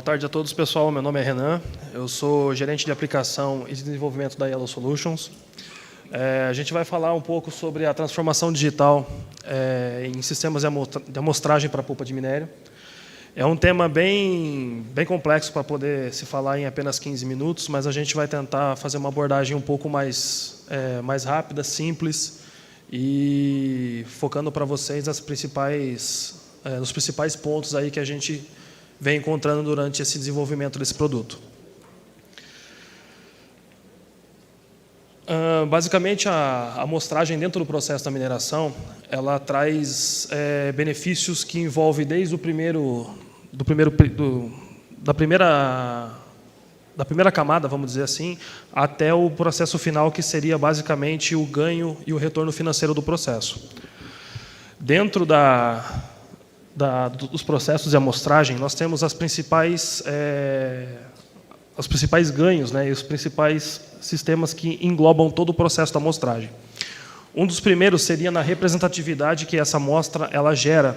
tarde a todos, pessoal. Meu nome é Renan, eu sou gerente de aplicação e de desenvolvimento da Yellow Solutions. A gente vai falar um pouco sobre a transformação digital em sistemas de amostragem para polpa de minério. É um tema bem complexo para poder se falar em apenas 15 minutos, mas a gente vai tentar fazer uma abordagem um pouco mais rápida, simples e focando para vocês nos principais pontos aí que a gente vem encontrando durante esse desenvolvimento desse produto. Basicamente, a amostragem dentro do processo da mineração, ela traz benefícios que envolvem desde da primeira camada, vamos dizer assim, até o processo final, que seria basicamente o ganho e o retorno financeiro do processo. Dentro dos processos de amostragem, nós temos os principais ganhos, né, e os principais sistemas que englobam todo o processo da amostragem. Um dos primeiros seria na representatividade que essa amostra ela gera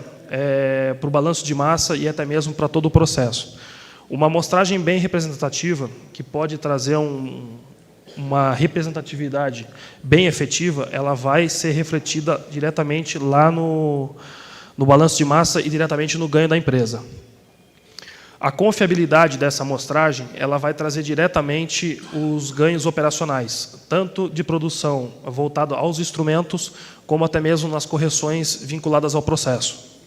para o balanço de massa e até mesmo para todo o processo. Uma amostragem bem representativa, que pode trazer uma representatividade bem efetiva, ela vai ser refletida diretamente lá no balanço de massa e diretamente no ganho da empresa. A confiabilidade dessa amostragem ela vai trazer diretamente os ganhos operacionais, tanto de produção voltado aos instrumentos, como até mesmo nas correções vinculadas ao processo.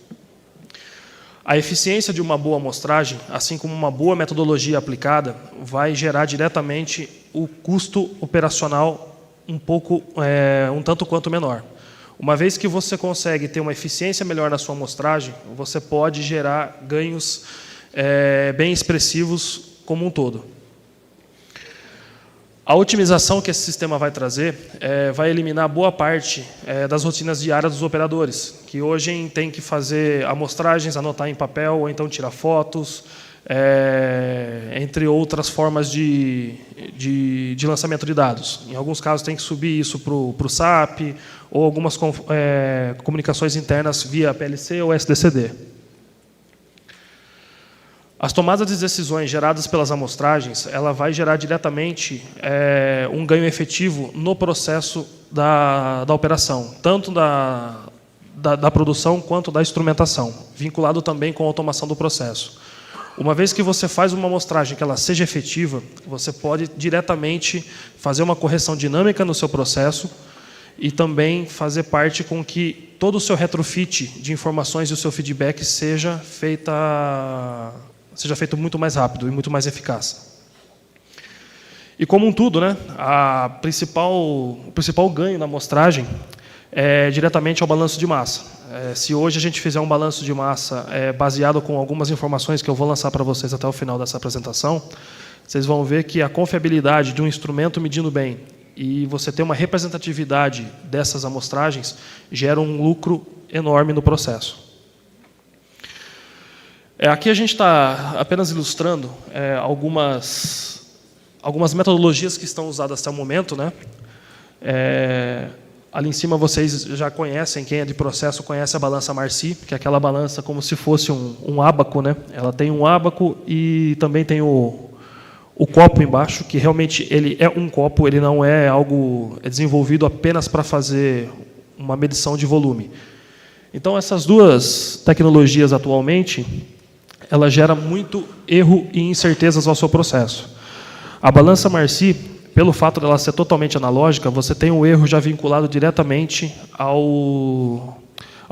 A eficiência de uma boa amostragem, assim como uma boa metodologia aplicada, vai gerar diretamente o custo operacional um tanto quanto menor. Uma vez que você consegue ter uma eficiência melhor na sua amostragem, você pode gerar ganhos bem expressivos como um todo. A otimização que esse sistema vai trazer vai eliminar boa parte das rotinas diárias dos operadores, que hoje tem que fazer amostragens, anotar em papel, ou então tirar fotos, entre outras formas de lançamento de dados. Em alguns casos, tem que subir isso para o SAP, ou algumas comunicações internas via PLC ou SDCD. As tomadas de decisões geradas pelas amostragens, ela vai gerar diretamente um ganho efetivo no processo da operação, tanto da produção quanto da instrumentação, vinculado também com a automação do processo. Uma vez que você faz uma amostragem que ela seja efetiva, você pode diretamente fazer uma correção dinâmica no seu processo e também fazer parte com que todo o seu retrofit de informações e o seu feedback seja feito muito mais rápido e muito mais eficaz. E como um todo, né, o principal ganho na amostragem é diretamente ao balanço de massa. Se hoje a gente fizer um balanço de massa baseado com algumas informações que eu vou lançar para vocês até o final dessa apresentação, vocês vão ver que a confiabilidade de um instrumento medindo bem e você ter uma representatividade dessas amostragens gera um lucro enorme no processo. Aqui a gente está apenas ilustrando algumas metodologias que estão usadas até o momento, né? Ali em cima vocês já conhecem, quem é de processo conhece a balança Marcy, que é aquela balança como se fosse um ábaco, né? Ela tem um ábaco e também tem o copo embaixo, que realmente ele é um copo, ele não é algo desenvolvido apenas para fazer uma medição de volume. Então, essas duas tecnologias atualmente, ela gera muito erro e incertezas ao seu processo. A balança Marcy, pelo fato dela ser totalmente analógica, você tem um erro já vinculado diretamente ao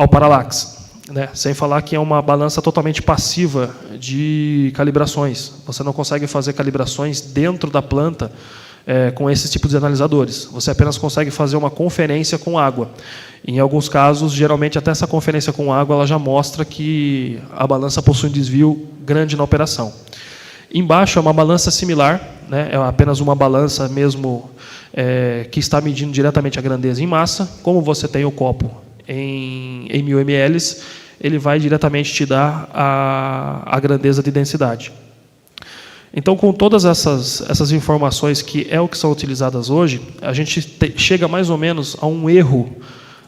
parallax, né? Sem falar que é uma balança totalmente passiva de calibrações. Você não consegue fazer calibrações dentro da planta com esses tipos de analisadores. Você apenas consegue fazer uma conferência com água. Em alguns casos, geralmente, até essa conferência com água ela já mostra que a balança possui um desvio grande na operação. Embaixo é uma balança similar, né? É apenas uma balança mesmo que está medindo diretamente a grandeza em massa. Como você tem o copo em 1000 ml, ele vai diretamente te dar a grandeza de densidade. Então, com todas essas informações que é o que são utilizadas hoje, a gente chega mais ou menos a um erro,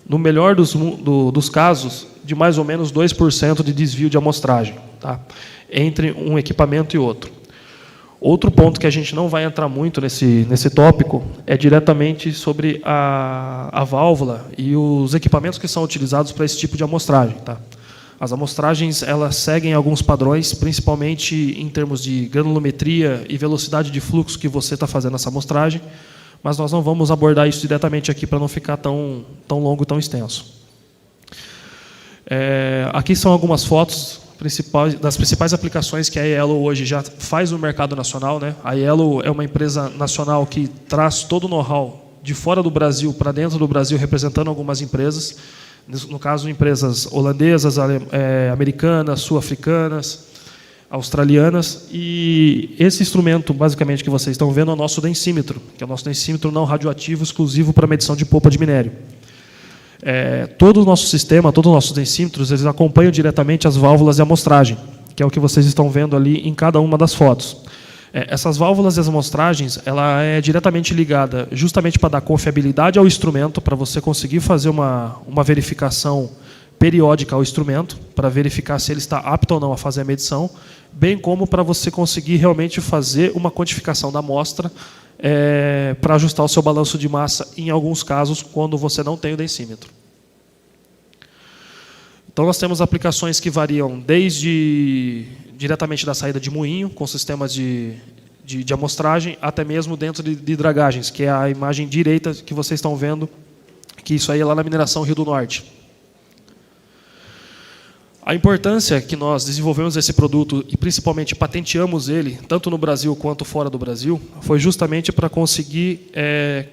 no melhor dos casos, de mais ou menos 2% de desvio de amostragem. Tá? entre um equipamento e outro. Outro ponto que a gente não vai entrar muito nesse tópico é diretamente sobre a válvula e os equipamentos que são utilizados para esse tipo de amostragem. Tá? As amostragens elas seguem alguns padrões, principalmente em termos de granulometria e velocidade de fluxo que você está fazendo essa amostragem, mas nós não vamos abordar isso diretamente aqui para não ficar tão longo, tão extenso. Aqui são algumas fotos das principais aplicações que a Yellow hoje já faz no mercado nacional, né? A Yellow é uma empresa nacional que traz todo o know-how de fora do Brasil para dentro do Brasil, representando algumas empresas, no caso, empresas holandesas, americanas, sul-africanas, australianas. E esse instrumento, basicamente, que vocês estão vendo é o nosso densímetro, que é o nosso densímetro não radioativo exclusivo para medição de polpa de minério. Todo o nosso sistema, todos os nossos densímetros, eles acompanham diretamente as válvulas de amostragem, que é o que vocês estão vendo ali em cada uma das fotos. Essas válvulas e as amostragens, ela é diretamente ligada justamente para dar confiabilidade ao instrumento, para você conseguir fazer uma verificação periódica ao instrumento, para verificar se ele está apto ou não a fazer a medição, bem como para você conseguir realmente fazer uma quantificação da amostra para ajustar o seu balanço de massa, em alguns casos, quando você não tem o densímetro. Então, nós temos aplicações que variam desde diretamente da saída de moinho, com sistemas de amostragem, até mesmo dentro de dragagens, que é a imagem direita que vocês estão vendo, que isso aí é lá na mineração Rio do Norte. A importância que nós desenvolvemos esse produto e principalmente patenteamos ele, tanto no Brasil quanto fora do Brasil, foi justamente para conseguir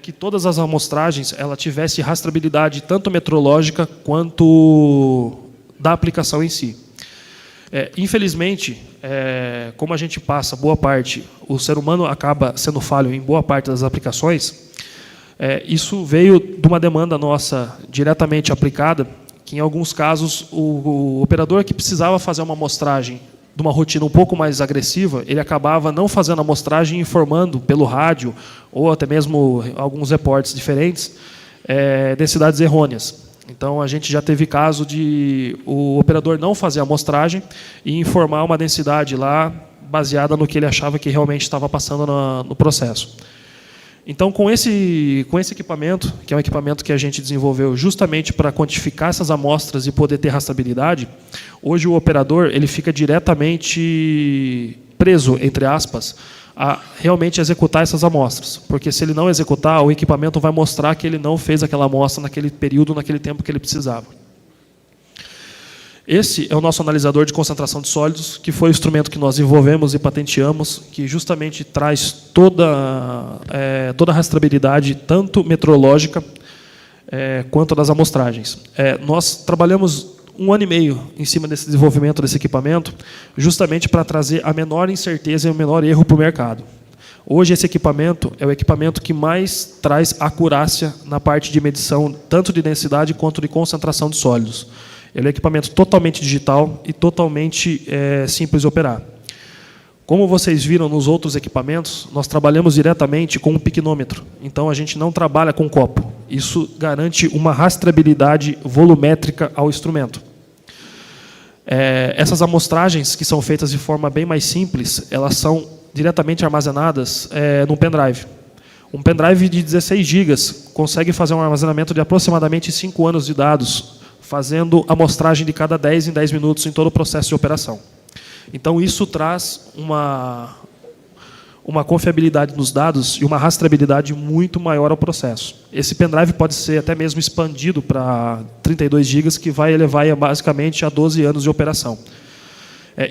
que todas as amostragens ela tivesse rastreabilidade tanto metrológica quanto da aplicação em si. Infelizmente, como a gente passa boa parte, o ser humano acaba sendo falho em boa parte das aplicações, isso veio de uma demanda nossa diretamente aplicada, que em alguns casos o operador que precisava fazer uma amostragem de uma rotina um pouco mais agressiva, ele acabava não fazendo a amostragem e informando pelo rádio, ou até mesmo alguns reportes diferentes, densidades errôneas. Então, a gente já teve caso de o operador não fazer a amostragem e informar uma densidade lá baseada no que ele achava que realmente estava passando no processo. Então, com esse equipamento, que é um equipamento que a gente desenvolveu justamente para quantificar essas amostras e poder ter rastreabilidade, hoje o operador ele fica diretamente preso, entre aspas, a realmente executar essas amostras. Porque se ele não executar, o equipamento vai mostrar que ele não fez aquela amostra naquele período, naquele tempo que ele precisava. Esse é o nosso analisador de concentração de sólidos, que foi o instrumento que nós desenvolvemos e patenteamos, que justamente traz toda a rastreabilidade, tanto metrológica quanto das amostragens. Nós trabalhamos 1 ano e meio em cima desse desenvolvimento desse equipamento, justamente para trazer a menor incerteza e o menor erro para o mercado. Hoje, esse equipamento é o equipamento que mais traz acurácia na parte de medição, tanto de densidade quanto de concentração de sólidos. Ele é um equipamento totalmente digital e totalmente simples de operar. Como vocês viram nos outros equipamentos, nós trabalhamos diretamente com um piquinômetro. Então, a gente não trabalha com copo. Isso garante uma rastreabilidade volumétrica ao instrumento. Essas amostragens, que são feitas de forma bem mais simples, elas são diretamente armazenadas num pendrive. Um pendrive de 16 GB consegue fazer um armazenamento de aproximadamente 5 anos de dados, fazendo amostragem de cada 10 em 10 minutos em todo o processo de operação. Então, isso traz uma confiabilidade nos dados e uma rastreabilidade muito maior ao processo. Esse pendrive pode ser até mesmo expandido para 32 GB, que vai elevar basicamente a 12 anos de operação.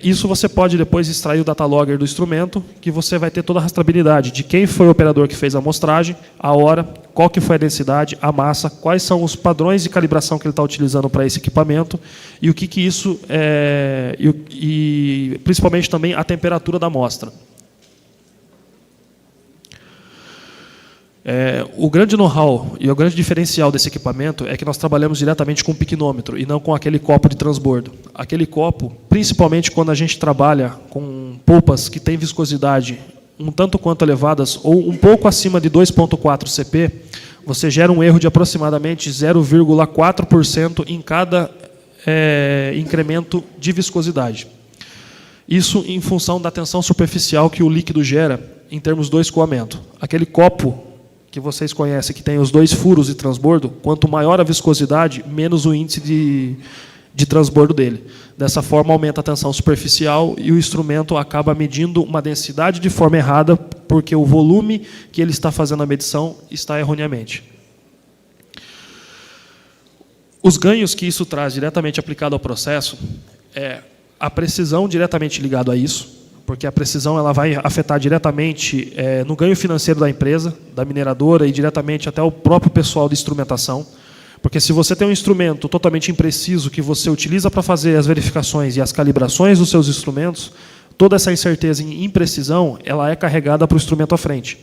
Isso você pode depois extrair o datalogger do instrumento, que você vai ter toda a rastreabilidade de quem foi o operador que fez a amostragem, a hora, qual que foi a densidade, a massa, quais são os padrões de calibração que ele está utilizando para esse equipamento e o que isso e principalmente também a temperatura da amostra. O grande know-how e o grande diferencial desse equipamento é que nós trabalhamos diretamente com o piquinômetro e não com aquele copo de transbordo. Aquele copo, principalmente quando a gente trabalha com polpas que têm viscosidade um tanto quanto elevadas ou um pouco acima de 2,4 CP, você gera um erro de aproximadamente 0,4% em cada incremento de viscosidade. Isso em função da tensão superficial que o líquido gera em termos do escoamento. Aquele copo que vocês conhecem, que tem os 2 furos de transbordo, quanto maior a viscosidade, menos o índice de transbordo dele. Dessa forma, aumenta a tensão superficial e o instrumento acaba medindo uma densidade de forma errada, porque o volume que ele está fazendo a medição está erroneamente. Os ganhos que isso traz diretamente aplicado ao processo é a precisão diretamente ligada a isso, porque a precisão ela vai afetar diretamente no ganho financeiro da empresa, da mineradora e diretamente até o próprio pessoal de instrumentação. Porque se você tem um instrumento totalmente impreciso que você utiliza para fazer as verificações e as calibrações dos seus instrumentos, toda essa incerteza e imprecisão ela é carregada para o instrumento à frente.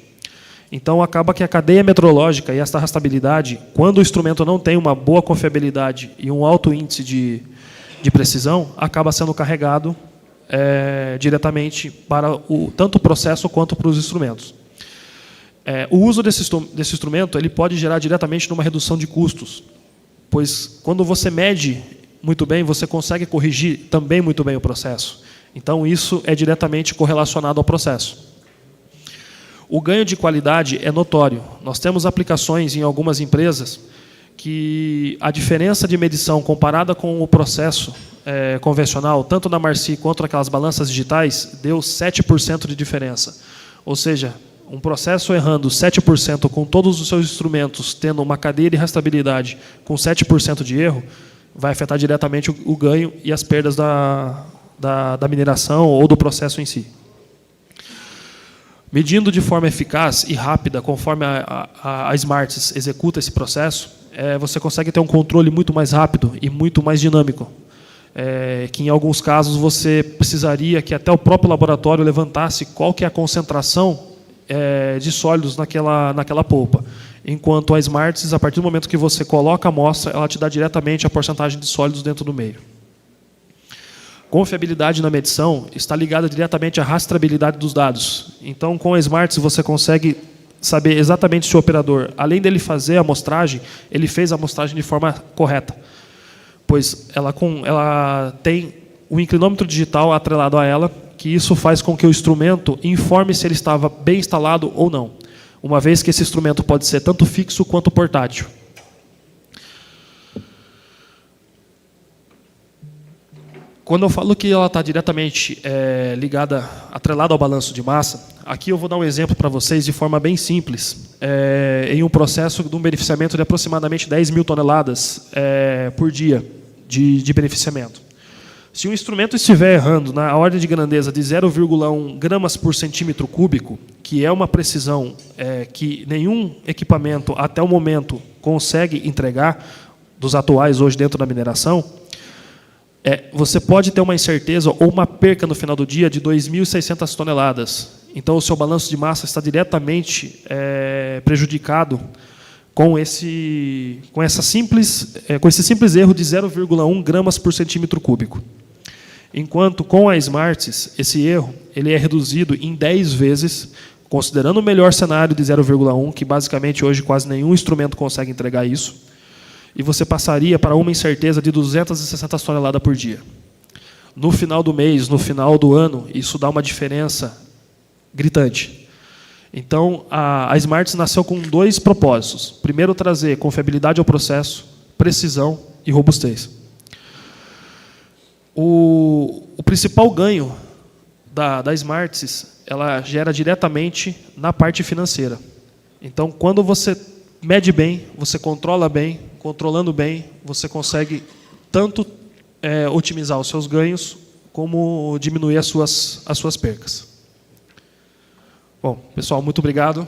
Então, acaba que a cadeia metrológica e essa rastabilidade, quando o instrumento não tem uma boa confiabilidade e um alto índice de precisão, acaba sendo carregado diretamente para tanto o processo quanto para os instrumentos. O uso desse instrumento ele pode gerar diretamente numa redução de custos, pois quando você mede muito bem, você consegue corrigir também muito bem o processo. Então, isso é diretamente correlacionado ao processo. O ganho de qualidade é notório. Nós temos aplicações em algumas empresas que a diferença de medição comparada com o processo convencional, tanto na Marci quanto naquelas balanças digitais, deu 7% de diferença. Ou seja, um processo errando 7% com todos os seus instrumentos tendo uma cadeia de rastabilidade com 7% de erro, vai afetar diretamente o ganho e as perdas da mineração ou do processo em si. Medindo de forma eficaz e rápida, conforme a Smarts executa esse processo, você consegue ter um controle muito mais rápido e muito mais dinâmico. Que em alguns casos você precisaria que até o próprio laboratório levantasse qual que é a concentração de sólidos naquela polpa. Enquanto a Smarts, a partir do momento que você coloca a amostra, ela te dá diretamente a porcentagem de sólidos dentro do meio. Confiabilidade na medição está ligada diretamente à rastreabilidade dos dados. Então, com a Smarts, você consegue saber exatamente se o operador, além dele fazer a amostragem, ele fez a amostragem de forma correta, pois ela tem o inclinômetro digital atrelado a ela, que isso faz com que o instrumento informe se ele estava bem instalado ou não, uma vez que esse instrumento pode ser tanto fixo quanto portátil. Quando eu falo que ela está diretamente atrelada ao balanço de massa, aqui eu vou dar um exemplo para vocês de forma bem simples, em um processo de um beneficiamento de aproximadamente 10 mil toneladas por dia de beneficiamento. Se o instrumento estiver errando na ordem de grandeza de 0,1 gramas por centímetro cúbico, que é uma precisão que nenhum equipamento até o momento consegue entregar, dos atuais hoje dentro da mineração, você pode ter uma incerteza ou uma perca no final do dia de 2.600 toneladas. Então, o seu balanço de massa está diretamente prejudicado com esse simples erro de 0,1 gramas por centímetro cúbico. Enquanto, com a Smarts, esse erro ele é reduzido em 10 vezes, considerando o melhor cenário de 0,1, que basicamente hoje quase nenhum instrumento consegue entregar isso, e você passaria para uma incerteza de 260 toneladas por dia. No final do mês, no final do ano, isso dá uma diferença gritante. Então, a Smarts nasceu com 2 propósitos. Primeiro, trazer confiabilidade ao processo, precisão e robustez. O principal ganho da Smarts, ela gera diretamente na parte financeira. Então, quando você mede bem, você controla bem, controlando bem, você consegue tanto otimizar os seus ganhos, como diminuir as suas percas. Bom, pessoal, muito obrigado.